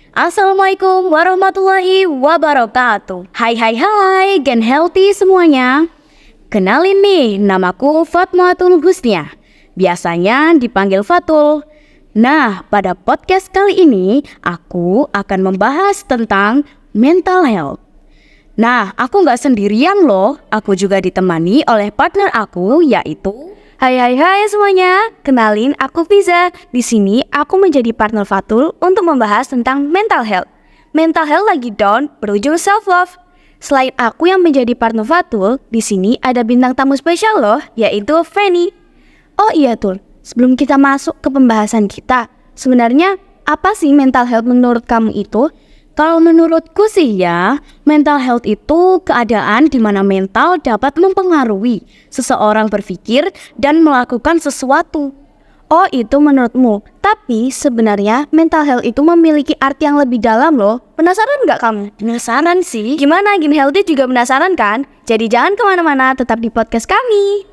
Assalamualaikum warahmatullahi wabarakatuh. Hai, Gen Healthy semuanya. Kenalin nih, namaku Fatmatul Husnia. Biasanya dipanggil Fatul. Nah, pada podcast kali ini, aku akan membahas tentang mental health. Nah, aku nggak sendirian loh. Aku juga ditemani oleh partner aku, yaitu... Hai semuanya, kenalin aku Fiza. Di sini aku menjadi partner Fatul untuk membahas tentang mental health. Mental health lagi down, berujung self love. Selain aku yang menjadi partner Fatul, di sini ada bintang tamu spesial loh, yaitu Fanny. Oh iya Tul, sebelum kita masuk ke pembahasan kita, sebenarnya apa sih mental health menurut kamu itu? Kalau menurutku sih ya, mental health itu keadaan di mana mental dapat mempengaruhi seseorang berpikir dan melakukan sesuatu. Oh itu menurutmu, tapi sebenarnya mental health itu memiliki arti yang lebih dalam loh. Penasaran nggak kamu? Penasaran sih. Gimana, Gen Healthy juga penasaran kan? Jadi jangan kemana-mana, tetap di podcast kami.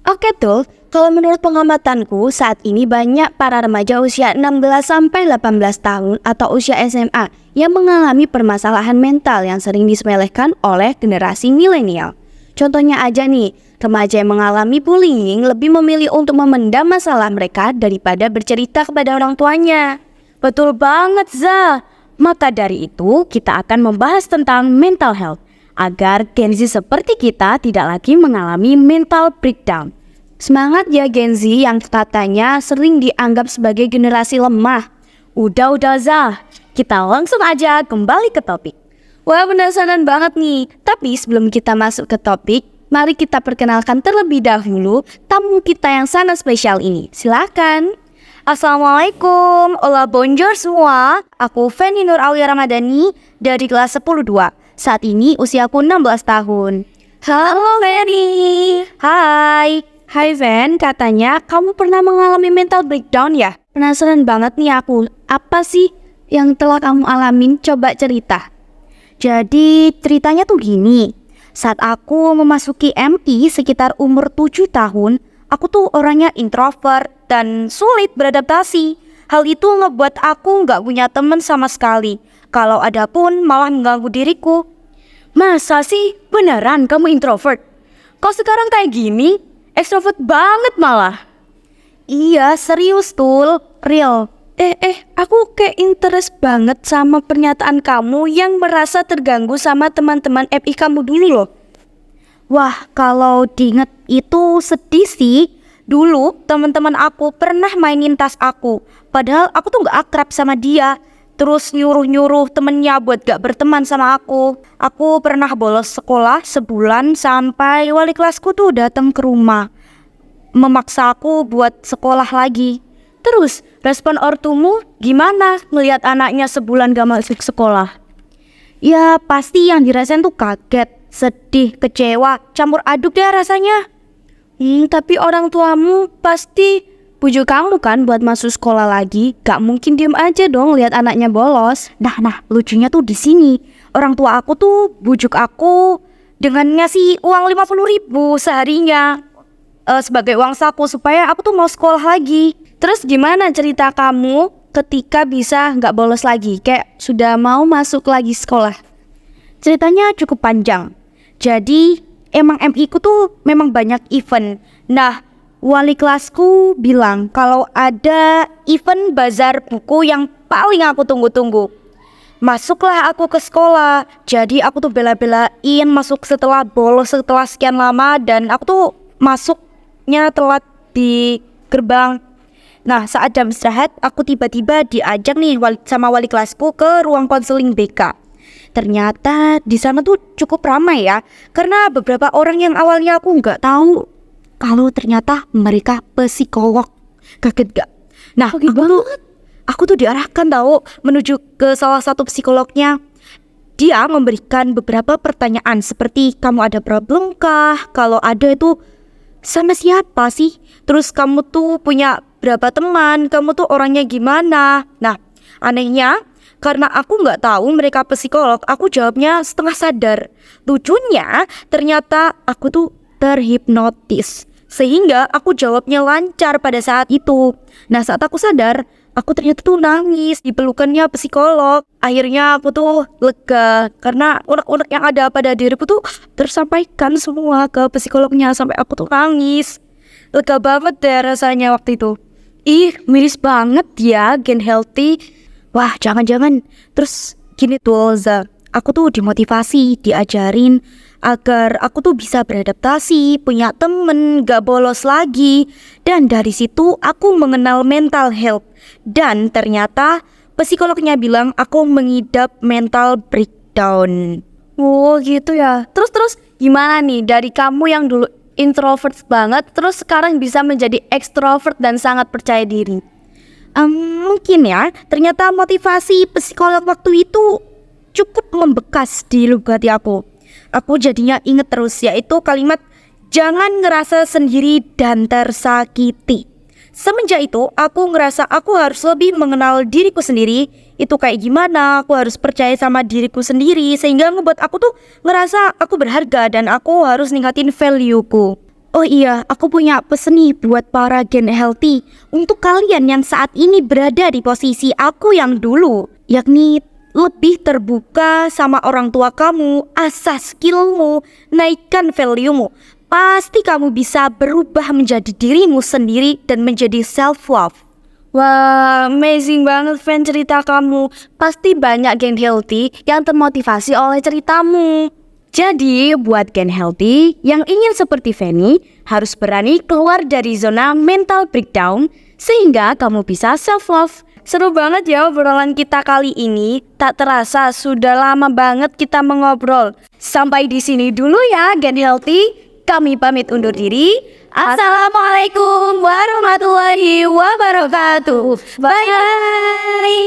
Oke Tul, kalau menurut pengamatanku saat ini banyak para remaja usia 16-18 tahun atau usia SMA yang mengalami permasalahan mental yang sering disepelekan oleh generasi milenial. Contohnya aja nih, remaja yang mengalami bullying lebih memilih untuk memendam masalah mereka daripada bercerita kepada orang tuanya. Betul banget Za. Maka dari itu kita akan membahas tentang mental health agar Gen Z seperti kita tidak lagi mengalami mental breakdown. Semangat ya Gen Z yang katanya sering dianggap sebagai generasi lemah. Udah Zah, kita langsung aja kembali ke topik. Wah penasaran banget nih, tapi sebelum kita masuk ke topik, mari kita perkenalkan terlebih dahulu tamu kita yang sangat spesial ini. Silakan. Assalamualaikum, hola bonjour semua. Aku Fanny Nur Aulia Ramadhani dari kelas 10-2. Saat ini usiaku 16 tahun. Halo Fanny. Hai Van, katanya kamu pernah mengalami mental breakdown ya? Penasaran banget nih aku, apa sih yang telah kamu alamin? Coba cerita. Jadi ceritanya tuh gini, saat aku memasuki MI sekitar umur 7 tahun, aku tuh orangnya introvert dan sulit beradaptasi. Hal itu ngebuat aku nggak punya teman sama sekali. Kalau ada pun malah mengganggu diriku. Masa sih? Beneran kamu introvert? Kok sekarang kayak gini? Extrovert banget malah. Iya serius Tul, real. Aku kayak interest banget sama pernyataan kamu yang merasa terganggu sama teman-teman FI kamu dulu loh. Wah kalau diinget itu sedih sih. Dulu teman-teman aku pernah mainin tas aku, padahal aku tuh gak akrab sama dia. Terus nyuruh-nyuruh temennya buat gak berteman sama aku. Aku pernah bolos sekolah sebulan sampai wali kelasku tuh datang ke rumah, memaksa aku buat sekolah lagi. Terus respon ortumu gimana ngelihat anaknya sebulan gak masuk sekolah? Ya pasti yang dirasain tuh kaget, sedih, kecewa, campur aduk deh rasanya. Tapi orang tuamu pasti bujuk kamu kan buat masuk sekolah lagi. Gak mungkin diem aja dong lihat anaknya bolos. Nah, lucunya tuh di sini. Orang tua aku tuh bujuk aku dengan ngasih uang 50.000 seharinya sebagai uang saku supaya aku tuh mau sekolah lagi. Terus gimana cerita kamu ketika bisa gak bolos lagi? Kayak sudah mau masuk lagi sekolah. Ceritanya cukup panjang. Jadi emang MI ku tuh memang banyak event. Nah wali kelasku bilang kalau ada event bazar buku yang paling aku tunggu-tunggu. Masuklah aku ke sekolah. Jadi aku tuh bela-belain masuk setelah bolos setelah sekian lama. Dan aku tuh masuknya telat di gerbang. Nah saat jam istirahat aku tiba-tiba diajak nih sama wali kelasku ke ruang konseling BK. Ternyata di sana tuh cukup ramai ya. Karena beberapa orang yang awalnya aku nggak tahu kalau ternyata mereka psikolog. Kaget gak? Nah aku tuh diarahkan tahu menuju ke salah satu psikolognya. Dia memberikan beberapa pertanyaan seperti kamu ada problem kah? Kalau ada itu sama siapa sih? Terus kamu tuh punya berapa teman? Kamu tuh orangnya gimana? Nah anehnya karena aku nggak tahu mereka psikolog, aku jawabnya setengah sadar. Lucunya ternyata aku tuh terhipnotis. Sehingga aku jawabnya lancar pada saat itu. Nah saat aku sadar, aku ternyata tuh nangis di pelukannya psikolog. Akhirnya aku tuh lega karena unek-unek yang ada pada diriku tuh tersampaikan semua ke psikolognya sampai aku tuh nangis. Lega banget deh rasanya waktu itu. Ih, miris banget ya Gen Healthy. Wah, jangan-jangan. Terus gini tuh Za, aku tuh dimotivasi, diajarin agar aku tuh bisa beradaptasi, punya temen, gak bolos lagi. Dan dari situ aku mengenal mental health. Dan ternyata psikolognya bilang aku mengidap mental breakdown. Oh gitu ya. Terus gimana nih dari kamu yang dulu introvert banget, terus sekarang bisa menjadi ekstrovert dan sangat percaya diri? Mungkin ya, ternyata motivasi psikolog waktu itu cukup membekas di lubuk hati aku. Aku jadinya inget terus, yaitu kalimat jangan ngerasa sendiri dan tersakiti. Semenjak itu aku ngerasa aku harus lebih mengenal diriku sendiri. Itu kayak gimana, aku harus percaya sama diriku sendiri, sehingga ngebuat aku tuh ngerasa aku berharga dan aku harus ningkatin value-ku. Oh iya, aku punya pesan nih buat para Gen Healthy. Untuk kalian yang saat ini berada di posisi aku yang dulu, yakni lebih terbuka sama orang tua kamu, asah skillmu, naikkan value-mu. Pasti kamu bisa berubah menjadi dirimu sendiri dan menjadi self-love. Wah, amazing banget fan cerita kamu. Pasti banyak Gen Healthy yang termotivasi oleh ceritamu. Jadi, buat Gen Healthy yang ingin seperti Fanny, harus berani keluar dari zona mental breakdown sehingga kamu bisa self-love. Seru banget ya obrolan kita kali ini. Tak terasa sudah lama banget kita mengobrol. Sampai di sini dulu ya Gen Healthy. Kami pamit undur diri. Assalamualaikum warahmatullahi wabarakatuh. Bye.